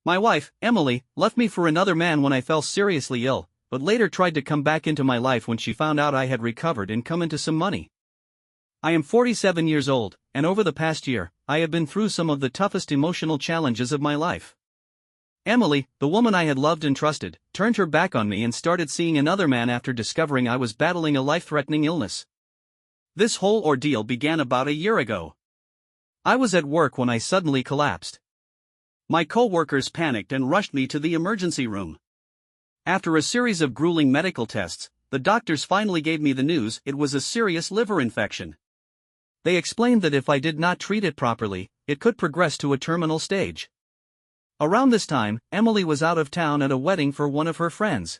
My wife, Emily, left me for another man when I fell seriously ill, but later tried to come back into my life when she found out I had recovered and come into some money. I am 47 years old, and over the past year, I have been through some of the toughest emotional challenges of my life. Emily, the woman I had loved and trusted, turned her back on me and started seeing another man after discovering I was battling a life-threatening illness. This whole ordeal began about a year ago. I was at work when I suddenly collapsed. My co-workers panicked and rushed me to the emergency room. After a series of grueling medical tests, the doctors finally gave me the news it was a serious liver infection. They explained that if I did not treat it properly, it could progress to a terminal stage. Around this time, Emily was out of town at a wedding for one of her friends.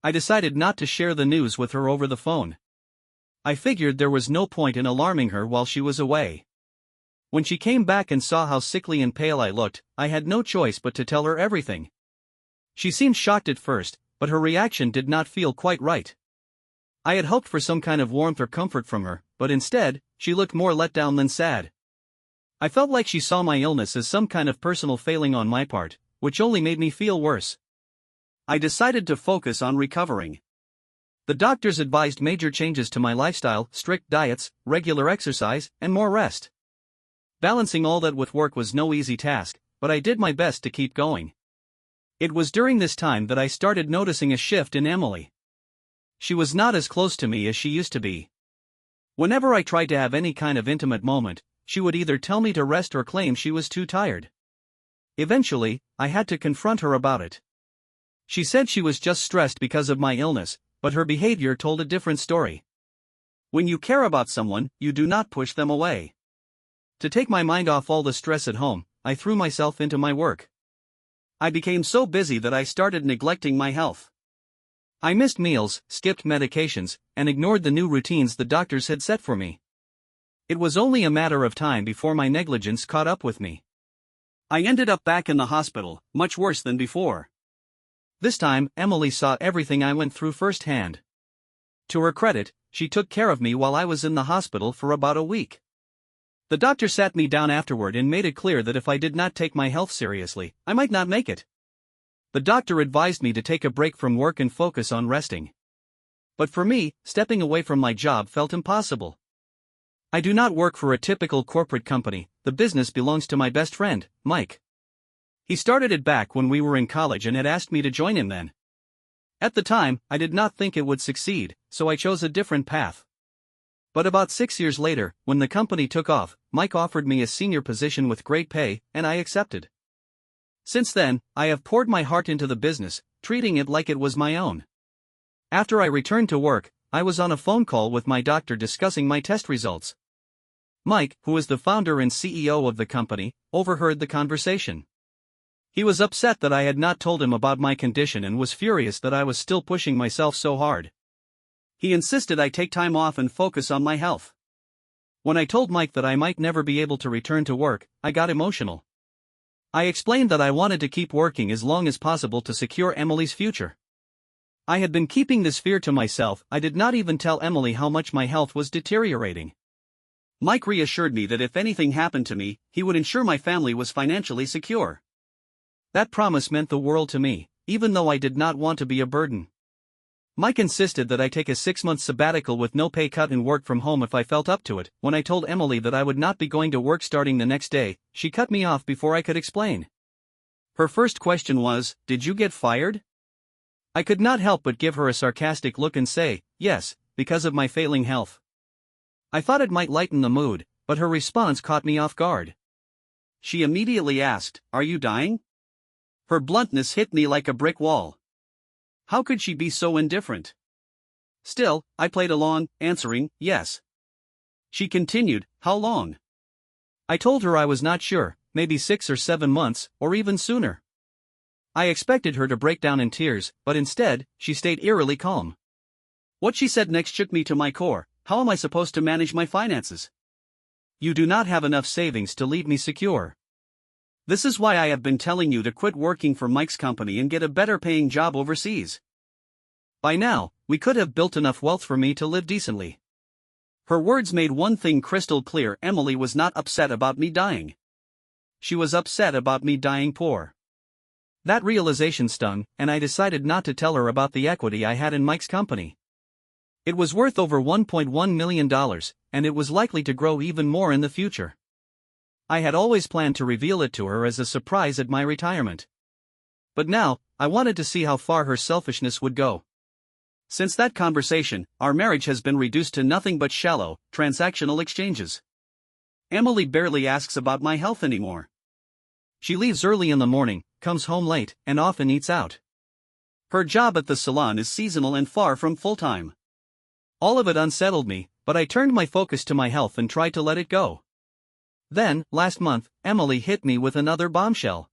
I decided not to share the news with her over the phone. I figured there was no point in alarming her while she was away. When she came back and saw how sickly and pale I looked, I had no choice but to tell her everything. She seemed shocked at first, but her reaction did not feel quite right. I had hoped for some kind of warmth or comfort from her, but instead, she looked more let down than sad. I felt like she saw my illness as some kind of personal failing on my part, which only made me feel worse. I decided to focus on recovering. The doctors advised major changes to my lifestyle, strict diets, regular exercise, and more rest. Balancing all that with work was no easy task, but I did my best to keep going. It was during this time that I started noticing a shift in Emily. She was not as close to me as she used to be. Whenever I tried to have any kind of intimate moment, she would either tell me to rest or claim she was too tired. Eventually, I had to confront her about it. She said she was just stressed because of my illness, but her behavior told a different story. When you care about someone, you do not push them away. To take my mind off all the stress at home, I threw myself into my work. I became so busy that I started neglecting my health. I missed meals, skipped medications, and ignored the new routines the doctors had set for me. It was only a matter of time before my negligence caught up with me. I ended up back in the hospital, much worse than before. This time, Emily saw everything I went through firsthand. To her credit, she took care of me while I was in the hospital for about a week. The doctor sat me down afterward and made it clear that if I did not take my health seriously, I might not make it. The doctor advised me to take a break from work and focus on resting. But for me, stepping away from my job felt impossible. I do not work for a typical corporate company, the business belongs to my best friend, Mike. He started it back when we were in college and had asked me to join him then. At the time, I did not think it would succeed, so I chose a different path. But about 6 years later, when the company took off, Mike offered me a senior position with great pay, and I accepted. Since then, I have poured my heart into the business, treating it like it was my own. After I returned to work, I was on a phone call with my doctor discussing my test results. Mike, who is the founder and CEO of the company, overheard the conversation. He was upset that I had not told him about my condition and was furious that I was still pushing myself so hard. He insisted I take time off and focus on my health. When I told Mike that I might never be able to return to work, I got emotional. I explained that I wanted to keep working as long as possible to secure Emily's future. I had been keeping this fear to myself. I did not even tell Emily how much my health was deteriorating. Mike reassured me that if anything happened to me, he would ensure my family was financially secure. That promise meant the world to me, even though I did not want to be a burden. Mike insisted that I take a 6-month sabbatical with no pay cut and work from home if I felt up to it. When I told Emily that I would not be going to work starting the next day, she cut me off before I could explain. Her first question was, "Did you get fired?" I could not help but give her a sarcastic look and say, "Yes, because of my failing health." I thought it might lighten the mood, but her response caught me off guard. She immediately asked, "Are you dying?" Her bluntness hit me like a brick wall. How could she be so indifferent? Still, I played along, answering, "Yes." She continued, "How long?" I told her I was not sure, maybe 6 or 7 months, or even sooner. I expected her to break down in tears, but instead, she stayed eerily calm. What she said next shook me to my core. How am I supposed to manage my finances? You do not have enough savings to leave me secure. This is why I have been telling you to quit working for Mike's company and get a better paying job overseas. By now, we could have built enough wealth for me to live decently. Her words made one thing crystal clear: Emily was not upset about me dying. She was upset about me dying poor. That realization stung, and I decided not to tell her about the equity I had in Mike's company. It was worth over $1.1 million, and it was likely to grow even more in the future. I had always planned to reveal it to her as a surprise at my retirement. But now, I wanted to see how far her selfishness would go. Since that conversation, our marriage has been reduced to nothing but shallow, transactional exchanges. Emily barely asks about my health anymore. She leaves early in the morning, comes home late, and often eats out. Her job at the salon is seasonal and far from full-time. All of it unsettled me, but I turned my focus to my health and tried to let it go. Then, last month, Emily hit me with another bombshell.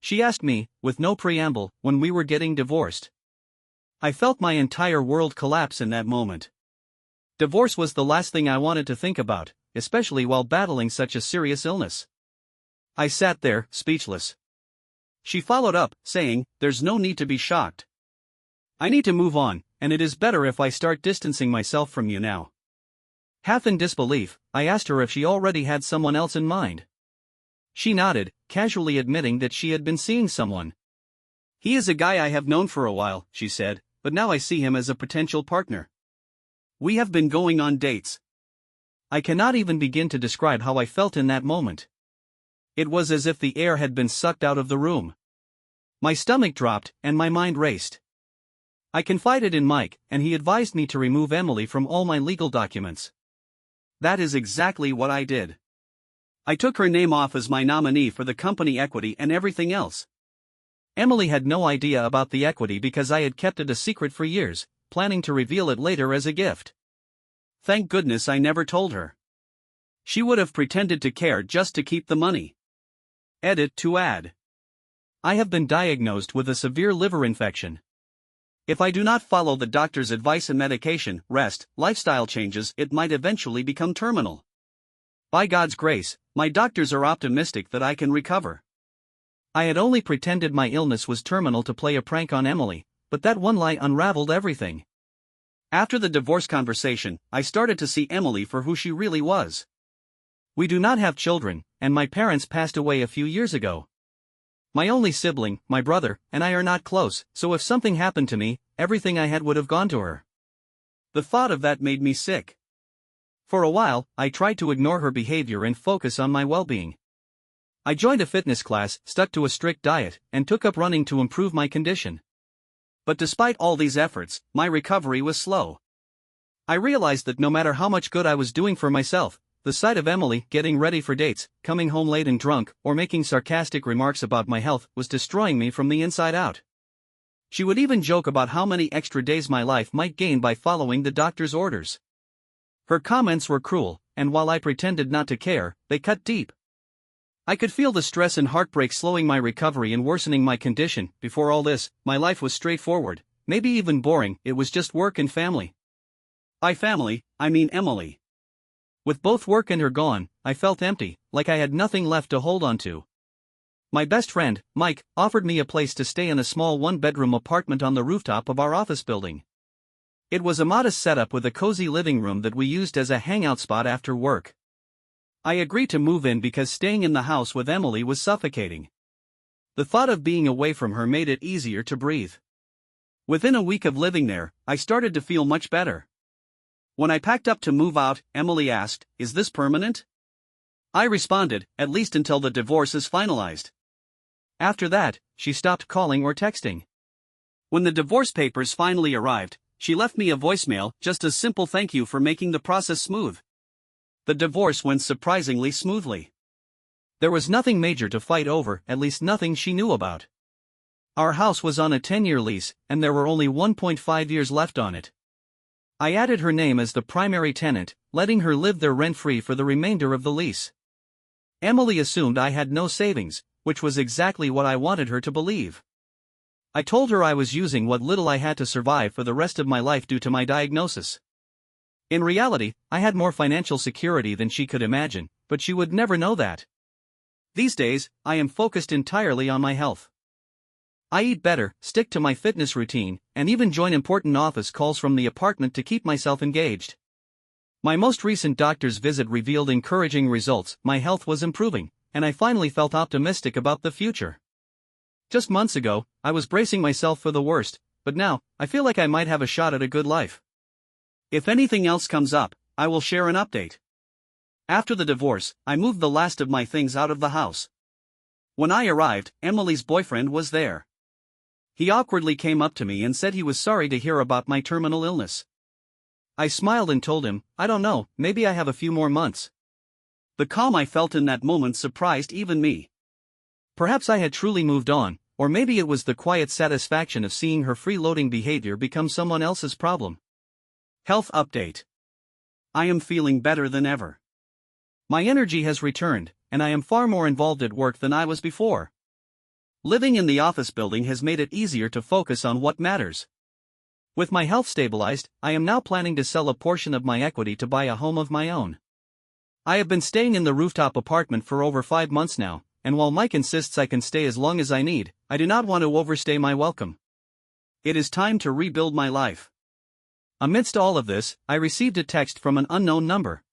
She asked me, with no preamble, when we were getting divorced. I felt my entire world collapse in that moment. Divorce was the last thing I wanted to think about, especially while battling such a serious illness. I sat there, speechless. She followed up, saying, "There's no need to be shocked. I need to move on, and it is better if I start distancing myself from you now." Half in disbelief, I asked her if she already had someone else in mind. She nodded, casually admitting that she had been seeing someone. "He is a guy I have known for a while," she said, "but now I see him as a potential partner. We have been going on dates." I cannot even begin to describe how I felt in that moment. It was as if the air had been sucked out of the room. My stomach dropped, and my mind raced. I confided in Mike, and he advised me to remove Emily from all my legal documents. That is exactly what I did. I took her name off as my nominee for the company equity and everything else. Emily had no idea about the equity because I had kept it a secret for years, planning to reveal it later as a gift. Thank goodness I never told her. She would have pretended to care just to keep the money. Edit to add. I have been diagnosed with a severe liver infection. If I do not follow the doctor's advice and medication, rest, lifestyle changes, it might eventually become terminal. By God's grace, my doctors are optimistic that I can recover. I had only pretended my illness was terminal to play a prank on Emily, but that one lie unraveled everything. After the divorce conversation, I started to see Emily for who she really was. We do not have children, and my parents passed away a few years ago. My only sibling, my brother, and I are not close, so if something happened to me, everything I had would have gone to her. The thought of that made me sick. For a while, I tried to ignore her behavior and focus on my well-being. I joined a fitness class, stuck to a strict diet, and took up running to improve my condition. But despite all these efforts, my recovery was slow. I realized that no matter how much good I was doing for myself, the sight of Emily getting ready for dates, coming home late and drunk, or making sarcastic remarks about my health was destroying me from the inside out. She would even joke about how many extra days my life might gain by following the doctor's orders. Her comments were cruel, and while I pretended not to care, they cut deep. I could feel the stress and heartbreak slowing my recovery and worsening my condition. Before all this, my life was straightforward, maybe even boring. It was just work and family. By family, I mean Emily. With both work and her gone, I felt empty, like I had nothing left to hold on to. My best friend, Mike, offered me a place to stay in a small one-bedroom apartment on the rooftop of our office building. It was a modest setup with a cozy living room that we used as a hangout spot after work. I agreed to move in because staying in the house with Emily was suffocating. The thought of being away from her made it easier to breathe. Within a week of living there, I started to feel much better. When I packed up to move out, Emily asked, "Is this permanent?" I responded, "At least until the divorce is finalized." After that, she stopped calling or texting. When the divorce papers finally arrived, she left me a voicemail, just a simple thank you for making the process smooth. The divorce went surprisingly smoothly. There was nothing major to fight over, at least nothing she knew about. Our house was on a 10-year lease, and there were only 1.5 years left on it. I added her name as the primary tenant, letting her live there rent-free for the remainder of the lease. Emily assumed I had no savings, which was exactly what I wanted her to believe. I told her I was using what little I had to survive for the rest of my life due to my diagnosis. In reality, I had more financial security than she could imagine, but she would never know that. These days, I am focused entirely on my health. I eat better, stick to my fitness routine, and even join important office calls from the apartment to keep myself engaged. My most recent doctor's visit revealed encouraging results. My health was improving, and I finally felt optimistic about the future. Just months ago, I was bracing myself for the worst, but now, I feel like I might have a shot at a good life. If anything else comes up, I will share an update. After the divorce, I moved the last of my things out of the house. When I arrived, Emily's boyfriend was there. He awkwardly came up to me and said he was sorry to hear about my terminal illness. I smiled and told him, I don't know, maybe I have a few more months. The calm I felt in that moment surprised even me. Perhaps I had truly moved on, or maybe it was the quiet satisfaction of seeing her freeloading behavior become someone else's problem. Health update. I am feeling better than ever. My energy has returned, and I am far more involved at work than I was before. Living in the office building has made it easier to focus on what matters. With my health stabilized, I am now planning to sell a portion of my equity to buy a home of my own. I have been staying in the rooftop apartment for over 5 months now, and while Mike insists I can stay as long as I need, I do not want to overstay my welcome. It is time to rebuild my life. Amidst all of this, I received a text from an unknown number.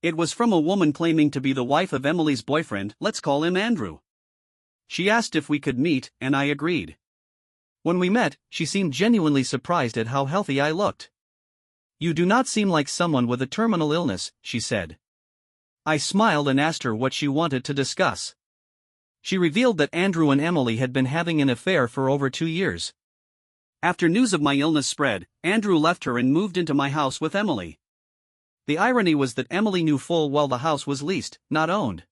It was from a woman claiming to be the wife of Emily's boyfriend, let's call him Andrew. She asked if we could meet, and I agreed. When we met, she seemed genuinely surprised at how healthy I looked. You do not seem like someone with a terminal illness, she said. I smiled and asked her what she wanted to discuss. She revealed that Andrew and Emily had been having an affair for over 2 years. After news of my illness spread, Andrew left her and moved into my house with Emily. The irony was that Emily knew full well the house was leased, not owned.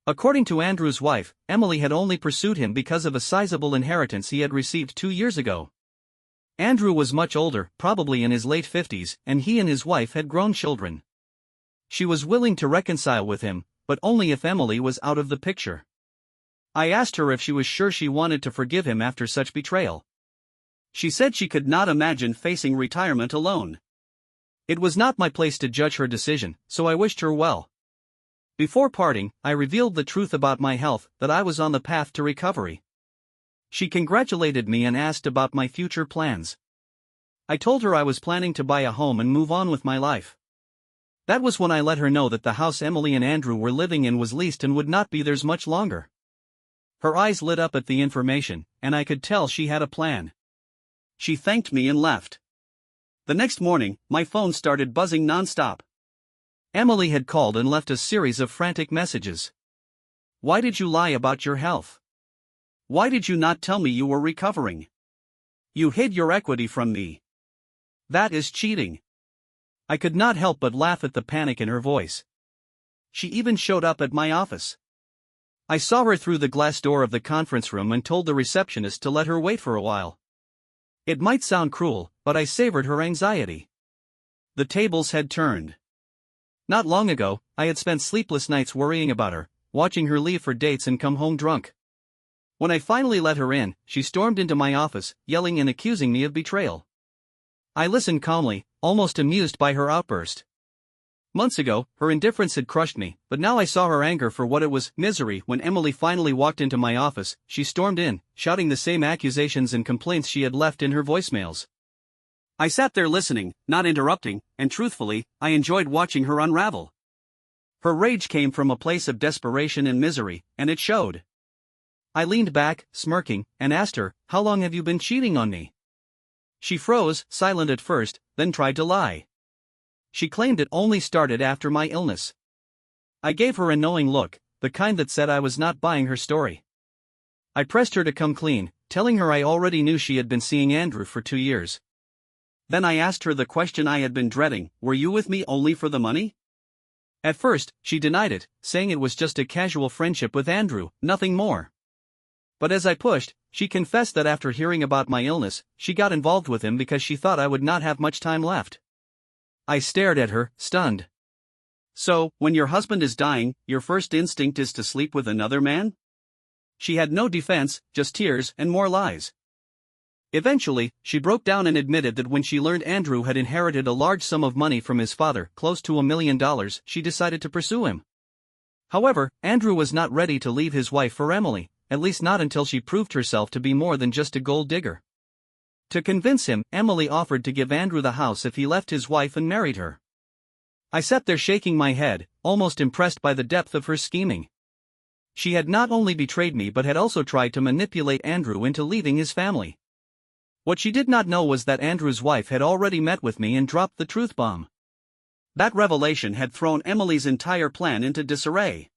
According to Andrew's wife, Emily had only pursued him because of a sizable inheritance he had received 2 years ago. Andrew was much older, probably in his late 50s, and he and his wife had grown children. She was willing to reconcile with him, but only if Emily was out of the picture. I asked her if she was sure she wanted to forgive him after such betrayal. She said she could not imagine facing retirement alone. It was not my place to judge her decision, so I wished her well. Before parting, I revealed the truth about my health, that I was on the path to recovery. She congratulated me and asked about my future plans. I told her I was planning to buy a home and move on with my life. That was when I let her know that the house Emily and Andrew were living in was leased and would not be theirs much longer. Her eyes lit up at the information, and I could tell she had a plan. She thanked me and left. The next morning, my phone started buzzing nonstop. Emily had called and left a series of frantic messages. Why did you lie about your health? Why did you not tell me you were recovering? You hid your equity from me. That is cheating. I could not help but laugh at the panic in her voice. She even showed up at my office. I saw her through the glass door of the conference room and told the receptionist to let her wait for a while. It might sound cruel, but I savored her anxiety. The tables had turned. Not long ago, I had spent sleepless nights worrying about her, watching her leave for dates and come home drunk. When I finally let her in, she stormed into my office, yelling and accusing me of betrayal. I listened calmly, almost amused by her outburst. Months ago, her indifference had crushed me, but now I saw her anger for what it was, misery. When Emily finally walked into my office, she stormed in, shouting the same accusations and complaints she had left in her voicemails. I sat there listening, not interrupting, and truthfully, I enjoyed watching her unravel. Her rage came from a place of desperation and misery, and it showed. I leaned back, smirking, and asked her, "How long have you been cheating on me?" She froze, silent at first, then tried to lie. She claimed it only started after my illness. I gave her a knowing look, the kind that said I was not buying her story. I pressed her to come clean, telling her I already knew she had been seeing Andrew for 2 years. Then I asked her the question I had been dreading, were you with me only for the money? At first, she denied it, saying it was just a casual friendship with Andrew, nothing more. But as I pushed, she confessed that after hearing about my illness, she got involved with him because she thought I would not have much time left. I stared at her, stunned. So, when your husband is dying, your first instinct is to sleep with another man? She had no defense, just tears and more lies. Eventually, she broke down and admitted that when she learned Andrew had inherited a large sum of money from his father, close to $1 million, she decided to pursue him. However, Andrew was not ready to leave his wife for Emily, at least not until she proved herself to be more than just a gold digger. To convince him, Emily offered to give Andrew the house if he left his wife and married her. I sat there shaking my head, almost impressed by the depth of her scheming. She had not only betrayed me but had also tried to manipulate Andrew into leaving his family. What she did not know was that Andrew's wife had already met with me and dropped the truth bomb. That revelation had thrown Emily's entire plan into disarray.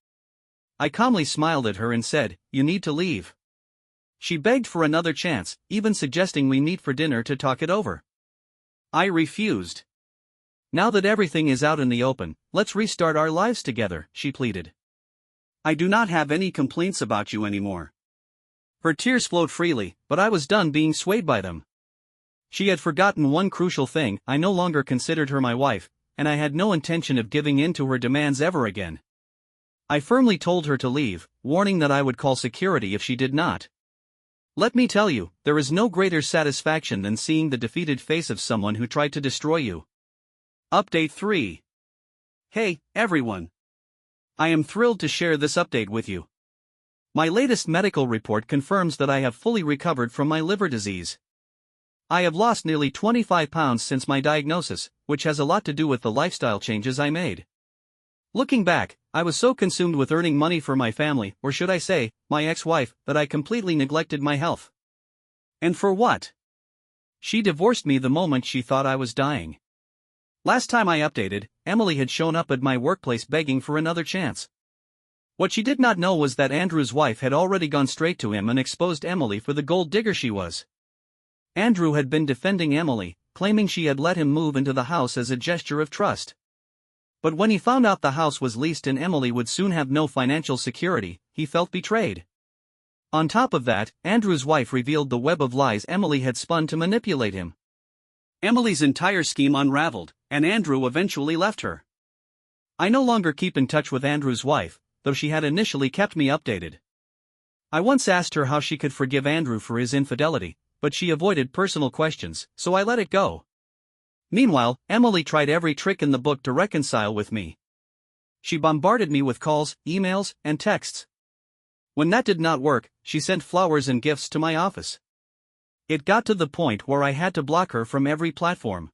I calmly smiled at her and said, "You need to leave." She begged for another chance, even suggesting we meet for dinner to talk it over. I refused. "Now that everything is out in the open, let's restart our lives together," she pleaded. "I do not have any complaints about you anymore." Her tears flowed freely, but I was done being swayed by them. She had forgotten one crucial thing: I no longer considered her my wife, and I had no intention of giving in to her demands ever again. I firmly told her to leave, warning that I would call security if she did not. Let me tell you, there is no greater satisfaction than seeing the defeated face of someone who tried to destroy you. Update 3. Hey, everyone. I am thrilled to share this update with you. My latest medical report confirms that I have fully recovered from my liver disease. I have lost nearly 25 pounds since my diagnosis, which has a lot to do with the lifestyle changes I made. Looking back, I was so consumed with earning money for my family, or should I say, my ex-wife, that I completely neglected my health. And for what? She divorced me the moment she thought I was dying. Last time I updated, Emily had shown up at my workplace begging for another chance. What she did not know was that Andrew's wife had already gone straight to him and exposed Emily for the gold digger she was. Andrew had been defending Emily, claiming she had let him move into the house as a gesture of trust. But when he found out the house was leased and Emily would soon have no financial security, he felt betrayed. On top of that, Andrew's wife revealed the web of lies Emily had spun to manipulate him. Emily's entire scheme unraveled, and Andrew eventually left her. I no longer keep in touch with Andrew's wife, though she had initially kept me updated. I once asked her how she could forgive Andrew for his infidelity, but she avoided personal questions, so I let it go. Meanwhile, Emily tried every trick in the book to reconcile with me. She bombarded me with calls, emails, and texts. When that did not work, she sent flowers and gifts to my office. It got to the point where I had to block her from every platform.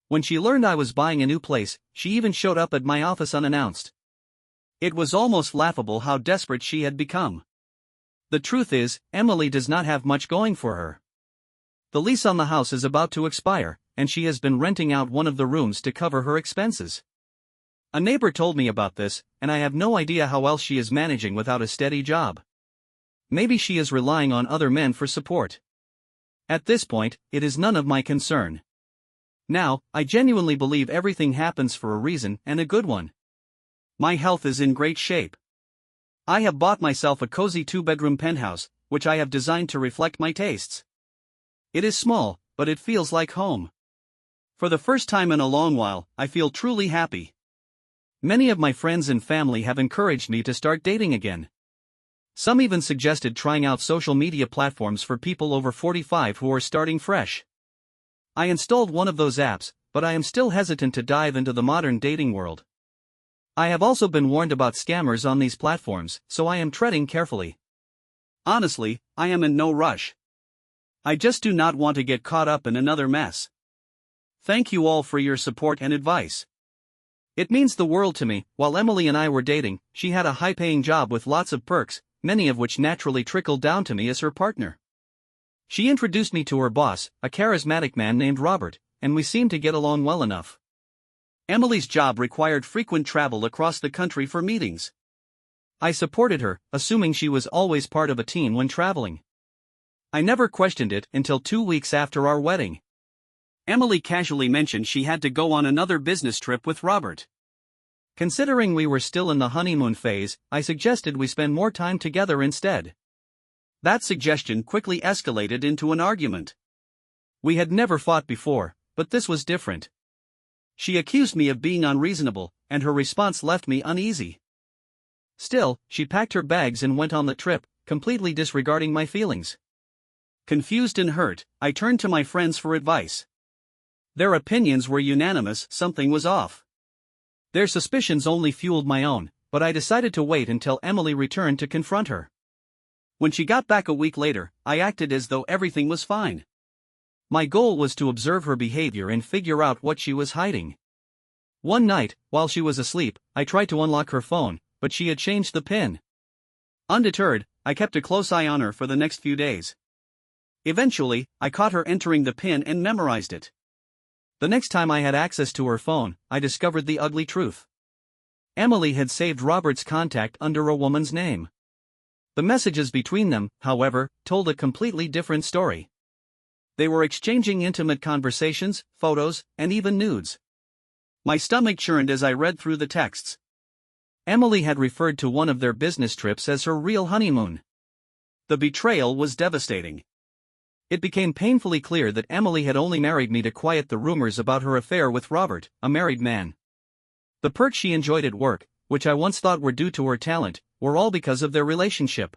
When she learned I was buying a new place, she even showed up at my office unannounced. It was almost laughable how desperate she had become. The truth is, Emily does not have much going for her. The lease on the house is about to expire, and she has been renting out one of the rooms to cover her expenses. A neighbor told me about this, and I have no idea how else she is managing without a steady job. Maybe she is relying on other men for support. At this point, it is none of my concern. Now, I genuinely believe everything happens for a reason, and a good one. My health is in great shape. I have bought myself a cozy 2-bedroom penthouse, which I have designed to reflect my tastes. It is small, but it feels like home. For the first time in a long while, I feel truly happy. Many of my friends and family have encouraged me to start dating again. Some even suggested trying out social media platforms for people over 45 who are starting fresh. I installed one of those apps, but I am still hesitant to dive into the modern dating world. I have also been warned about scammers on these platforms, so I am treading carefully. Honestly, I am in no rush. I just do not want to get caught up in another mess. Thank you all for your support and advice. It means the world to me. While Emily and I were dating, she had a high-paying job with lots of perks, many of which naturally trickled down to me as her partner. She introduced me to her boss, a charismatic man named Robert, and we seemed to get along well enough. Emily's job required frequent travel across the country for meetings. I supported her, assuming she was always part of a team when traveling. I never questioned it until 2 weeks after our wedding. Emily casually mentioned she had to go on another business trip with Robert. Considering we were still in the honeymoon phase, I suggested we spend more time together instead. That suggestion quickly escalated into an argument. We had never fought before, but this was different. She accused me of being unreasonable, and her response left me uneasy. Still, she packed her bags and went on the trip, completely disregarding my feelings. Confused and hurt, I turned to my friends for advice. Their opinions were unanimous: something was off. Their suspicions only fueled my own, but I decided to wait until Emily returned to confront her. When she got back a week later, I acted as though everything was fine. My goal was to observe her behavior and figure out what she was hiding. One night, while she was asleep, I tried to unlock her phone, but she had changed the PIN. Undeterred, I kept a close eye on her for the next few days. Eventually, I caught her entering the PIN and memorized it. The next time I had access to her phone, I discovered the ugly truth. Emily had saved Robert's contact under a woman's name. The messages between them, however, told a completely different story. They were exchanging intimate conversations, photos, and even nudes. My stomach churned as I read through the texts. Emily had referred to one of their business trips as her real honeymoon. The betrayal was devastating. It became painfully clear that Emily had only married me to quiet the rumors about her affair with Robert, a married man. The perks she enjoyed at work, which I once thought were due to her talent, were all because of their relationship.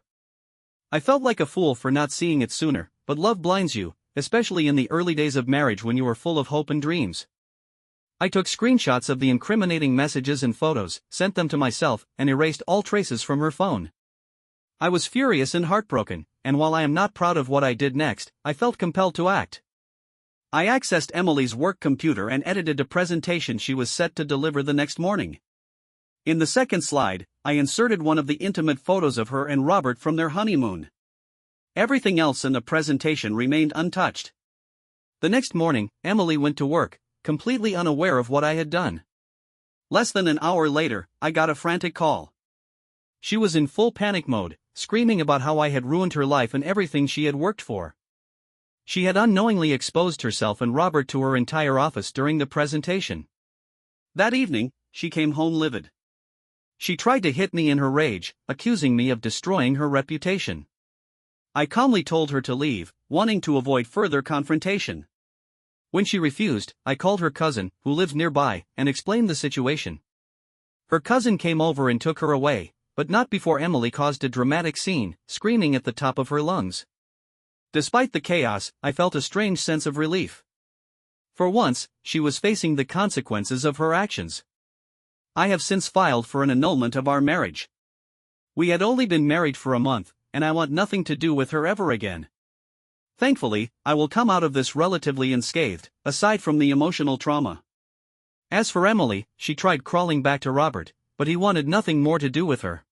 I felt like a fool for not seeing it sooner, but love blinds you, especially in the early days of marriage when you are full of hope and dreams. I took screenshots of the incriminating messages and photos, sent them to myself, and erased all traces from her phone. I was furious and heartbroken, and while I am not proud of what I did next, I felt compelled to act. I accessed Emily's work computer and edited a presentation she was set to deliver the next morning. In the second slide, I inserted one of the intimate photos of her and Robert from their honeymoon. Everything else in the presentation remained untouched. The next morning, Emily went to work, completely unaware of what I had done. Less than an hour later, I got a frantic call. She was in full panic mode, screaming about how I had ruined her life and everything she had worked for. She had unknowingly exposed herself and Robert to her entire office during the presentation. That evening, she came home livid. She tried to hit me in her rage, accusing me of destroying her reputation. I calmly told her to leave, wanting to avoid further confrontation. When she refused, I called her cousin, who lives nearby, and explained the situation. Her cousin came over and took her away, but not before Emily caused a dramatic scene, screaming at the top of her lungs. Despite the chaos, I felt a strange sense of relief. For once, she was facing the consequences of her actions. I have since filed for an annulment of our marriage. We had only been married for a month, and I want nothing to do with her ever again. Thankfully, I will come out of this relatively unscathed, aside from the emotional trauma. As for Emily, she tried crawling back to Robert, but he wanted nothing more to do with her.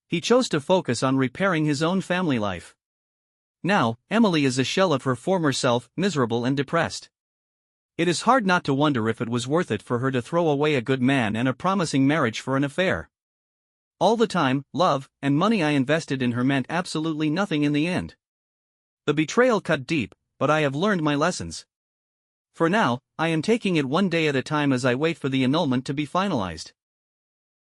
He chose to focus on repairing his own family life. Now, Emily is a shell of her former self, miserable and depressed. It is hard not to wonder if it was worth it for her to throw away a good man and a promising marriage for an affair. All the time, love, and money I invested in her meant absolutely nothing in the end. The betrayal cut deep, but I have learned my lessons. For now, I am taking it one day at a time as I wait for the annulment to be finalized.